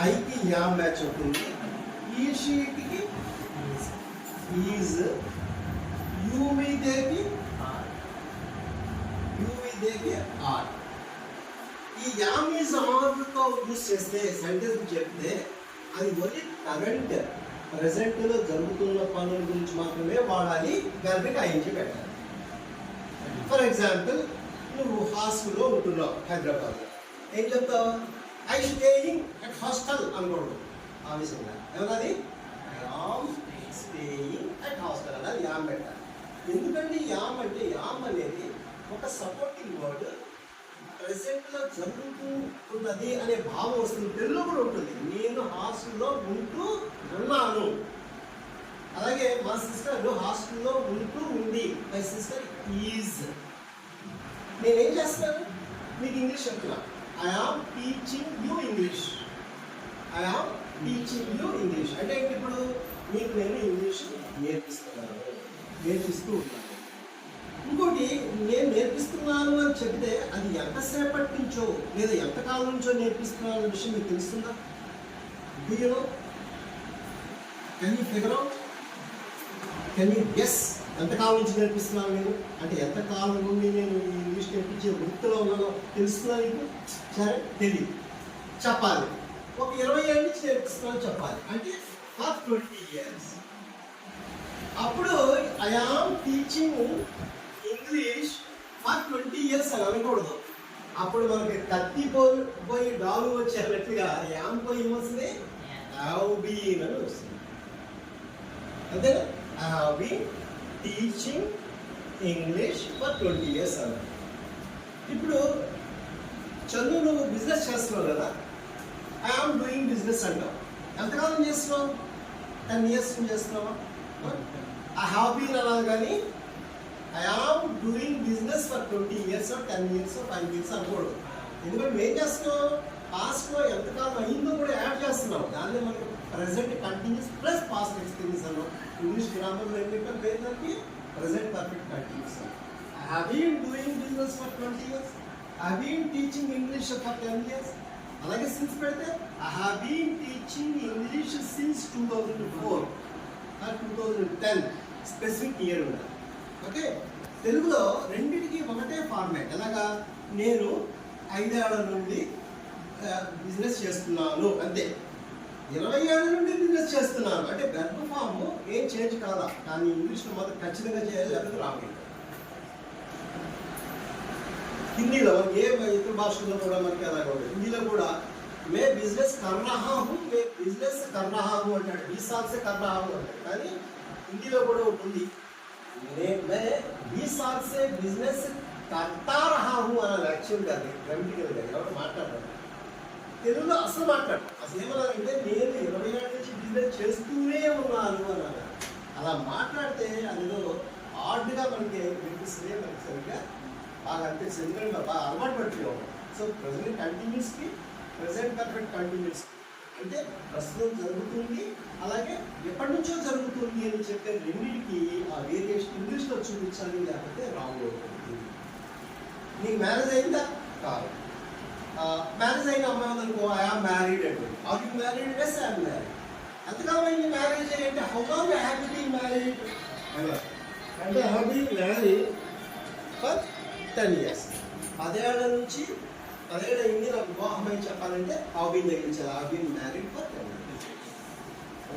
ఐకి yeah match అవుతుంది, ఈ షీట్కి ఈజ్, యూ మీదేకి ఆర్. ఈ యామ్ ఈజ్ ఆర్తో యూజ్ చేస్తే సెంటెన్స్ చెప్తే అది ఓన్లీ కరెంట్ ప్రెసెంట్లో జరుగుతున్న పనుల గురించి మాత్రమే వాడాలి, వెర్బ్కి ఐఎన్జీ పెట్టాలి. ఫర్ ఎగ్జాంపుల్, నువ్వు హాస్టల్లో ఉంటున్నావు హైదరాబాద్లో, ఏం చెప్తావు? ఐ స్టేయింగ్ అట్ హాస్టల్ అనుకోడు, ఆ విషయంగా ఏమన్నది? I am staying at hostel అన్నది యామ్ పెట్టాలి. ఎందుకంటే యామ్ అంటే యామ్ అనేది ఒక సపోర్టింగ్ వర్డ్, ప్రెసెంట్లో జరుగుతున్నది అనే భావం వస్తుంది. తెలుగులో కూడా ఉంటుంది, నేను హాస్టల్లో ఉంటూ ఉన్నాను. అలాగే మా సిస్టర్ హాస్టల్లో ఉంటూ ఉంది, మై సిస్టర్ ఈజ్. నేనేం చేస్తాను? మీకు ఇంగ్లీష్ చెప్తున్నా, I am teaching you English. I am teaching you English అంటే ఇప్పుడు మీకు నేను ఇంగ్లీష్ నేర్పిస్తున్నాను, నేర్పిస్తూ ఉన్నాను. ఇంకోటి, నేను నేర్పిస్తున్నాను అని చెప్తే అది ఎంతసేపటి నుంచో లేదా ఎంతకాలం నుంచో నేర్పిస్తున్నాను అనే విషయం మీకు తెలుస్తుందా? Do you know? Can you figure out? Can you guess ఎంతకాలం నుంచి నేర్పిస్తున్నాను నేను అంటే? ఎంతకాలం నుండి నేను ఇంగ్లీష్ నేర్పించే వృత్తిలో ఉన్నానో తెలుస్తుందా మీకు? సరే, తెలియదు, చెప్పాలి. ఒక 20 ఏళ్ళ నుంచి నేర్పిస్తున్నాను చెప్పాలి అంటే ఫర్ 20 years. అప్పుడు I am teaching English for 20 years అని అనకూడదు. అప్పుడు మనకి కత్తి పోయి డాలు వచ్చేటట్టుగా యామ్ పోయి ఏమొస్తుంది? హ్యావ్ బీన్ అని వస్తుంది. అంతేనా? I have been teaching English for 20 years అని. ఇప్పుడు చందు, నువ్వు బిజినెస్ చేస్తున్నావు కదా, ఐ ఆమ్ డూయింగ్ బిజినెస్ అంటావు. ఎంతకాలం చేస్తున్నావు? 10 years చేస్తున్నావా? ఐ హ్యావ్ బీన్ అనాలి, కానీ I am doing business for 20 years 10 years 5 years అనకూడదు. ఎందుకంటే ఏం చేస్తున్నావు? పాస్ట్లో ఎంతకాలం అయిందో కూడా యాడ్ చేస్తున్నావు. దాన్ని మనకి present continuous plus past experience అన్నాం. ఇంగ్లీష్ గ్రామర్లో ఏం చెప్పారు? పేరుకి present perfect continuous. I have been doing business for 20 years. I have been teaching English for 10 years. అలాగే సిన్స్ పెడితే I have been teaching English since 2004 or 2010 specific year ఉండాలి. Okay, తెలుగులో రెండింటికి ఒకటే ఫార్మాట్. ఎలాగా? నేను 5 ఏళ్ల నుండి బిజినెస్ చేస్తున్నాను అంతే. 20 ఏళ్ల నుండి బిజినెస్ చేస్తున్నాను అంటే వెర్బ్ ఫామ్ ఏం చేంజ్ కాదా, కానీ ఇంగ్లీష్లో మాత్రం ఖచ్చితంగా చేయాలి, లేకపోతే రావాలి. హిందీలో ఏ ఇతర భాషల్లో కూడా మనకి అలాగే ఉంటుంది. హిందీలో కూడా మే బిజినెస్ కర్ రహా హూ, మే బిజినెస్ కర్ రహా హూ అంటాడు, 20 साल से कर रहा हूँ అంటాడు. కానీ హిందీలో కూడా ఉంటుంది, मैं 20 साल से बिजनेस करता रहा हूँ అనాలి. యాక్చువల్గా అది గ్రామటికల్గా ఎవరు మాట్లాడతారు, తెలుగులో అసలు మాట్లాడతారు. అసలు ఏమన్నారంటే నేను 20 ఏళ్ళ నుంచి బిజినెస్ చేస్తూనే ఉన్నాను అన్నారు. అలా మాట్లాడితే అందులో ఆర్డ్గా మనకి వినిపిస్తుంది, మనకి సరిగ్గా బాగా అనిపిస్తుంది. ఎందుకంటే బాగా అలవాటు పడిపోయాం. సో ప్రెసెంట్ కంటిన్యూస్కి ప్రెసెంట్ పర్ఫెక్ట్ కంటిన్యూస్ అంటే ప్రస్తుతం జరుగుతుంది, అలాగే ఎప్పటి నుంచో జరుగుతుంది అని చెప్పే రెండింటికి ఆ వేరియేషన్ ఇంగ్లీష్లో చూపించాలి, లేకపోతే రాంగ్ అవుతుంది. నీకు మ్యారేజ్ అయిందా? కాదు. మ్యారేజ్ అయిన అమ్మాయి ఉందనుకో, ఐ ఆమ్ మ్యారీడ్ అంటే. Are you married? Yes, I am married. ఎంతకాలం అయింది మ్యారేజ్ అంటే? How long I have been married అంటే I have been married for 10 years. 10 ఏళ్ల నుంచి 10 ఏళ్ళు అయింది నాకు వివాహం అని చెప్పాలంటే హావ్ బీన్ తగ్గించాలి. Have been married